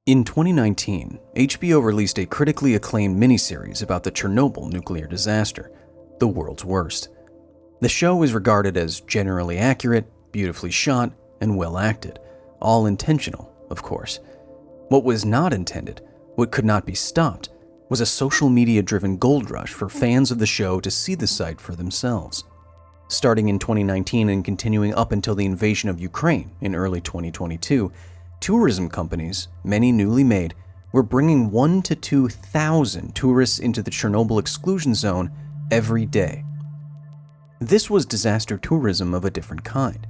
In 2019, HBO released a critically acclaimed miniseries about the Chernobyl nuclear disaster, the world's worst. The show is regarded as generally accurate, beautifully shot, and well acted, all intentional, of course. What was not intended, what could not be stopped, was a social media-driven gold rush for fans of the show to see the site for themselves. Starting in 2019 and continuing up until the invasion of Ukraine in early 2022, tourism companies, many newly made, were bringing 1,000 to 2,000 tourists into the Chernobyl exclusion zone every day. This was disaster tourism of a different kind.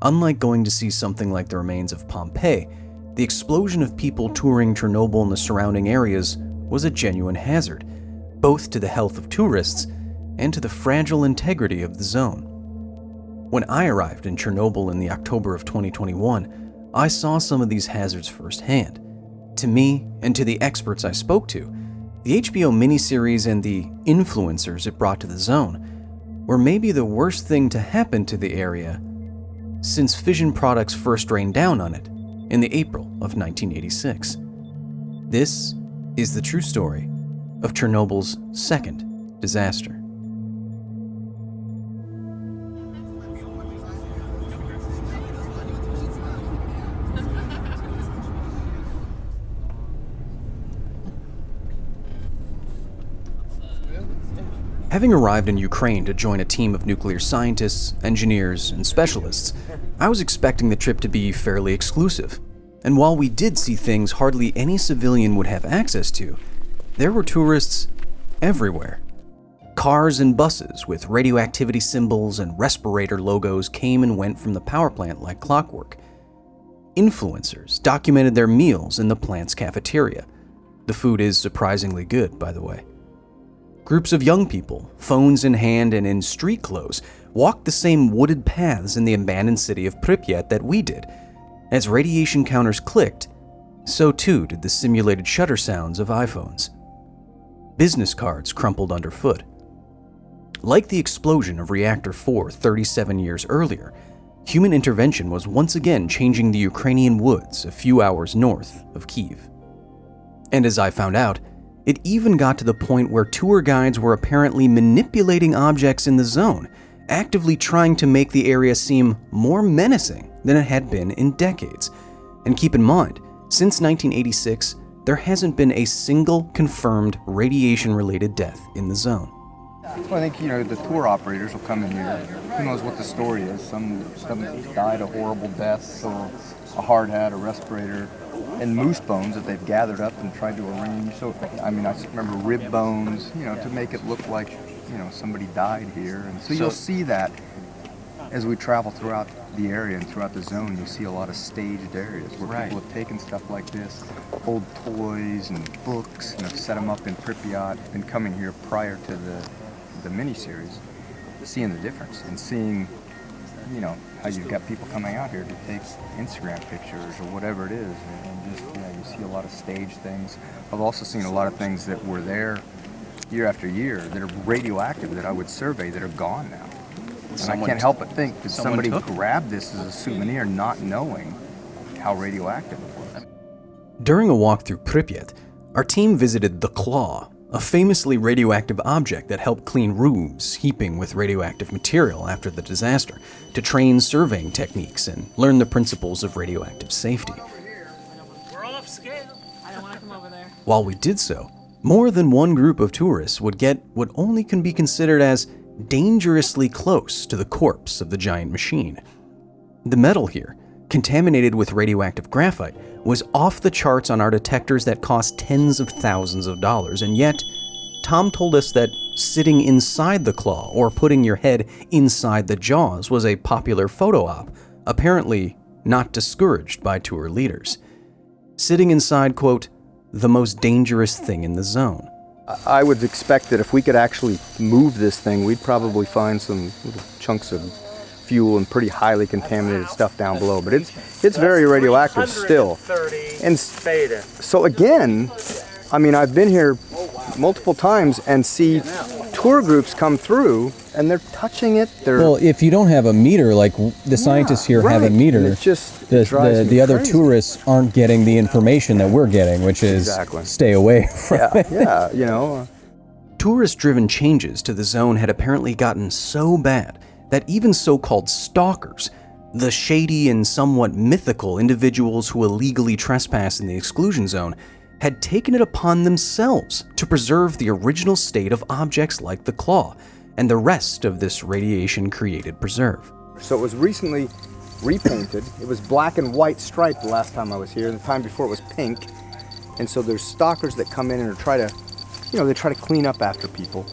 Unlike going to see something like the remains of Pompeii, the explosion of people touring Chernobyl and the surrounding areas was a genuine hazard, both to the health of tourists and to the fragile integrity of the zone. When I arrived in Chernobyl in the October of 2021, I saw some of these hazards firsthand. To me, and to the experts I spoke to, the HBO miniseries and the influencers it brought to the zone were maybe the worst thing to happen to the area since fission products first rained down on it in the April of 1986. This is the true story of Chernobyl's second disaster. Having arrived in Ukraine to join a team of nuclear scientists, engineers, and specialists, I was expecting the trip to be fairly exclusive. And while we did see things hardly any civilian would have access to, there were tourists everywhere. Cars and buses with radioactivity symbols and respirator logos came and went from the power plant like clockwork. Influencers documented their meals in the plant's cafeteria. The food is surprisingly good, by the way. Groups of young people, phones in hand and in street clothes, walked the same wooded paths in the abandoned city of Pripyat that we did. As radiation counters clicked, so too did the simulated shutter sounds of iPhones. Business cards crumpled underfoot. Like the explosion of Reactor 4 37 years earlier, human intervention was once again changing the Ukrainian woods a few hours north of Kyiv. And as I found out, it even got to the point where tour guides were apparently manipulating objects in the zone, actively trying to make the area seem more menacing than it had been in decades. And keep in mind, since 1986, there hasn't been a single confirmed radiation-related death in the zone. Well, I think, the tour operators will come in here. Who knows what the story is? Some died a horrible death, so a hard hat, a respirator, and moose bones that they've gathered up and tried to arrange. So, I remember rib bones, to make it look like, somebody died here. And so you'll see that as we travel throughout the area and throughout the zone, you'll see a lot of staged areas where people have taken stuff like this, old toys and books, and have set them up in Pripyat, been coming here prior to the miniseries, seeing the difference and seeing, how you've got people coming out here to take Instagram pictures or whatever it is, and just, you see a lot of staged things. I've also seen a lot of things that were there year after year that are radioactive that I would survey that are gone now. And I can't help but think that somebody grabbed this as a souvenir not knowing how radioactive it was. During a walk through Pripyat, our team visited the Claw, a famously radioactive object that helped clean roofs heaping with radioactive material after the disaster, to train surveying techniques and learn the principles of radioactive safety. We're off scale. I don't want to come over there. While we did so, more than one group of tourists would get what only can be considered as dangerously close to the corpse of the giant machine. The metal here, contaminated with radioactive graphite, was off the charts on our detectors that cost tens of thousands of dollars, and yet Tom told us that sitting inside the claw or putting your head inside the jaws was a popular photo op, apparently not discouraged by tour leaders. Sitting inside, quote, the most dangerous thing in the zone. I would expect that if we could actually move this thing, we'd probably find some little chunks of fuel and pretty highly contaminated stuff down below. But it's very radioactive still. And so again, I've been here multiple times and see tour groups come through and they're touching it. Well, if you don't have a meter, like the scientists here have a right. meter, And it just drives me the other crazy. tourists aren't getting the information that we're getting, which is Exactly. stay away from it. Yeah, you know. Tourist-driven changes to the zone had apparently gotten so bad that even so-called stalkers, the shady and somewhat mythical individuals who illegally trespass in the exclusion zone, had taken it upon themselves to preserve the original state of objects like the claw and the rest of this radiation-created preserve. So it was recently repainted. It was black and white striped the last time I was here, and the time before it was pink. And so there's stalkers that come in and try to, they try to clean up after people.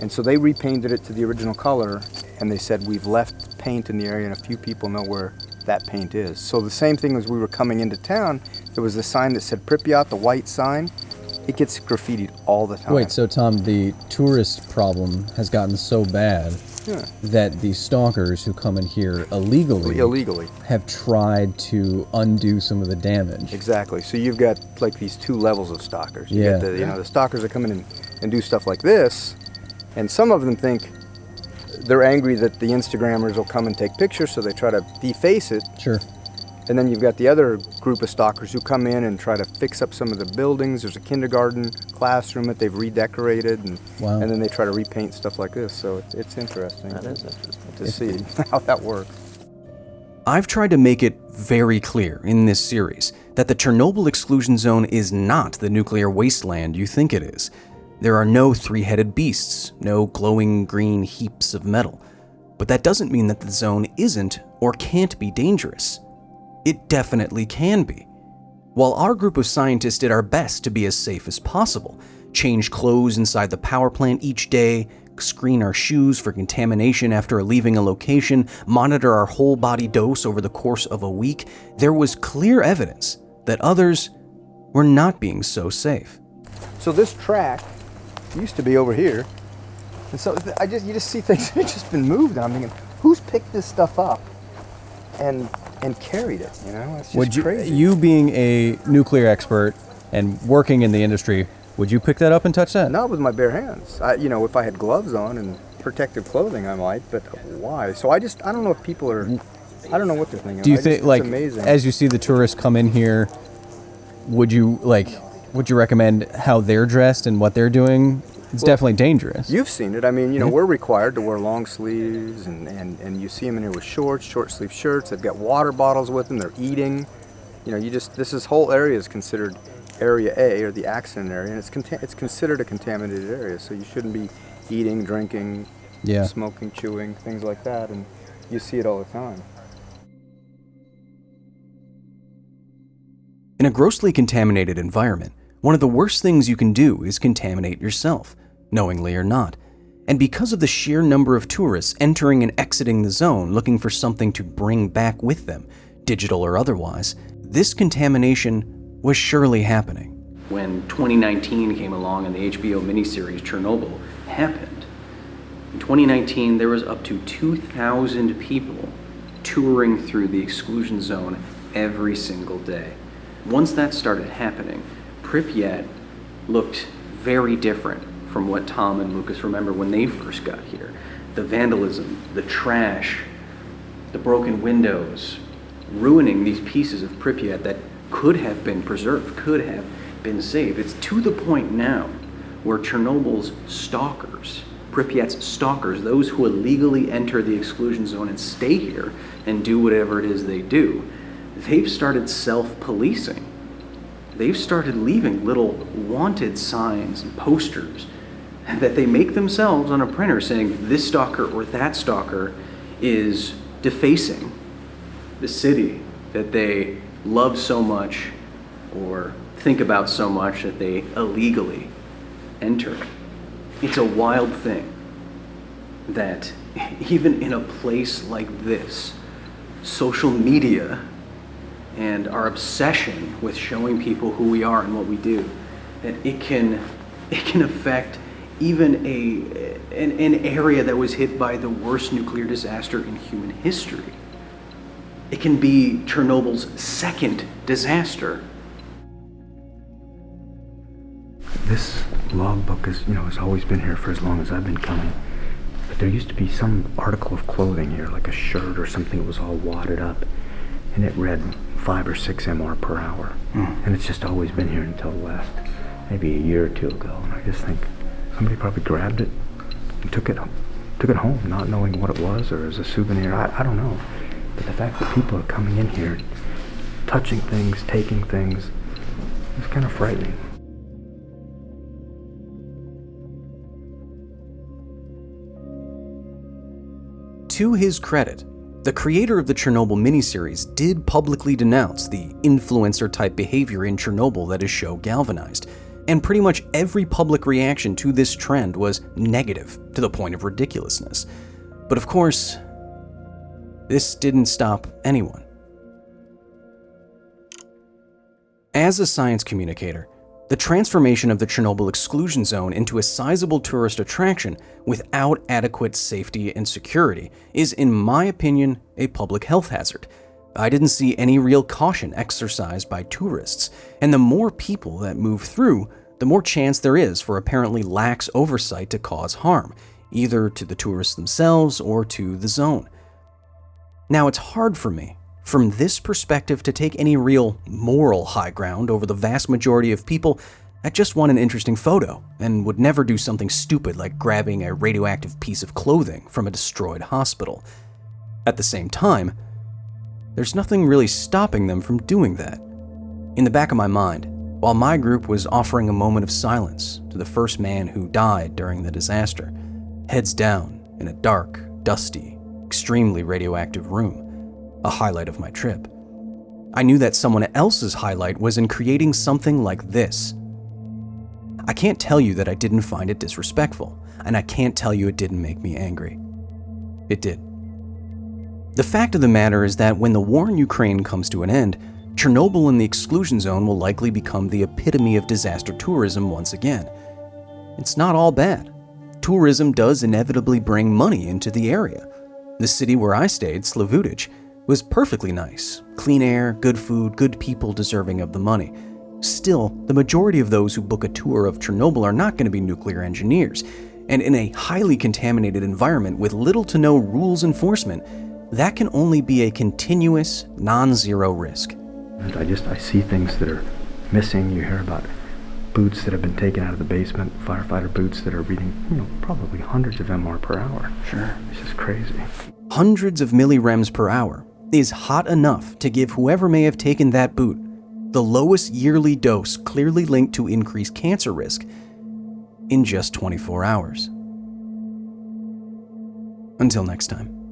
And so they repainted it to the original color, and they said, we've left paint in the area, and a few people know where that paint is. So the same thing as we were coming into town, there was a sign that said Pripyat, the white sign. It gets graffitied all the time. Wait, so Tom, the tourist problem has gotten so bad that the stalkers who come in here illegally have tried to undo some of the damage. Exactly. So you've got like these two levels of stalkers. You Yeah. got the stalkers that come in and do stuff like this, and some of them think they're angry that the Instagrammers will come and take pictures, so they try to deface it. Sure. And then you've got the other group of stalkers who come in and try to fix up some of the buildings. There's a kindergarten classroom that they've redecorated, and Wow. and then they try to repaint stuff like this. So it's interesting. That is interesting. To see how that works. I've tried to make it very clear in this series that the Chernobyl exclusion zone is not the nuclear wasteland you think it is. There are no three-headed beasts, no glowing green heaps of metal. But that doesn't mean that the zone isn't or can't be dangerous. It definitely can be. While our group of scientists did our best to be as safe as possible, change clothes inside the power plant each day, screen our shoes for contamination after leaving a location, monitor our whole body dose over the course of a week, there was clear evidence that others were not being so safe. So this track used to be over here, and so you just see things that have just been moved. And I'm thinking, who's picked this stuff up and carried it? It's just crazy. You being a nuclear expert and working in the industry, would you pick that up and touch that? Not with my bare hands. If I had gloves on and protective clothing, I might. But why? So I don't know if people are. I don't know what they're thinking. Do you think, it's like, amazing. as you see the tourists come in here, would you recommend how they're dressed and what they're doing? It's definitely dangerous. You've seen it. I mean, we're required to wear long sleeves, and you see them in here with short sleeve shirts. They've got water bottles with them. They're eating. This whole area is considered Area A, or the accident area, and it's considered a contaminated area. So you shouldn't be eating, drinking, smoking, chewing, things like that. And you see it all the time. In a grossly contaminated environment, one of the worst things you can do is contaminate yourself, knowingly or not. And because of the sheer number of tourists entering and exiting the zone looking for something to bring back with them, digital or otherwise, this contamination was surely happening. When 2019 came along and the HBO miniseries Chernobyl happened, in 2019 there was up to 2,000 people touring through the exclusion zone every single day. Once that started happening, Pripyat looked very different from what Tom and Lucas remember when they first got here. The vandalism, the trash, the broken windows, ruining these pieces of Pripyat that could have been preserved, could have been saved. It's to the point now where Chernobyl's stalkers, Pripyat's stalkers, those who illegally enter the exclusion zone and stay here and do whatever it is they do, they've started self-policing. They've started leaving little wanted signs and posters that they make themselves on a printer saying this stalker or that stalker is defacing the city that they love so much or think about so much that they illegally enter. It's a wild thing that even in a place like this, social media and our obsession with showing people who we are and what we do, that it can affect even an area that was hit by the worst nuclear disaster in human history. It can be Chernobyl's second disaster. This logbook has always been here for as long as I've been coming. But there used to be some article of clothing here, like a shirt or something that was all wadded up, and it read 5 or 6 MR per hour. And it's just always been here until the last, maybe a year or two ago. And I just think somebody probably grabbed it and took it home, not knowing what it was or as a souvenir. I don't know. But the fact that people are coming in here, touching things, taking things, it's kind of frightening. To his credit, the creator of the Chernobyl miniseries did publicly denounce the influencer-type behavior in Chernobyl that his show galvanized, and pretty much every public reaction to this trend was negative to the point of ridiculousness. But of course, this didn't stop anyone. As a science communicator, the transformation of the Chernobyl exclusion zone into a sizable tourist attraction without adequate safety and security is, in my opinion, a public health hazard. I didn't see any real caution exercised by tourists, and the more people that move through, the more chance there is for apparently lax oversight to cause harm, either to the tourists themselves or to the zone. Now, it's hard for me, from this perspective, to take any real moral high ground over the vast majority of people that just want an interesting photo and would never do something stupid like grabbing a radioactive piece of clothing from a destroyed hospital. At the same time, there's nothing really stopping them from doing that. In the back of my mind, while my group was offering a moment of silence to the first man who died during the disaster, heads down in a dark, dusty, extremely radioactive room, a highlight of my trip, I knew that someone else's highlight was in creating something like this. I can't tell you that I didn't find it disrespectful, and I can't tell you it didn't make me angry. It did. The fact of the matter is that when the war in Ukraine comes to an end, Chernobyl and the exclusion zone will likely become the epitome of disaster tourism once again. It's not all bad. Tourism does inevitably bring money into the area. The city where I stayed, Slavutich, was perfectly nice. Clean air, good food, good people deserving of the money. Still, the majority of those who book a tour of Chernobyl are not going to be nuclear engineers, and in a highly contaminated environment with little to no rules enforcement, that can only be a continuous, non-zero risk. And I see things that are missing. You hear about boots that have been taken out of the basement, firefighter boots that are reading, probably hundreds of MR per hour. Sure. It's just crazy. Hundreds of millirems per hour is hot enough to give whoever may have taken that boot the lowest yearly dose clearly linked to increased cancer risk in just 24 hours. Until next time.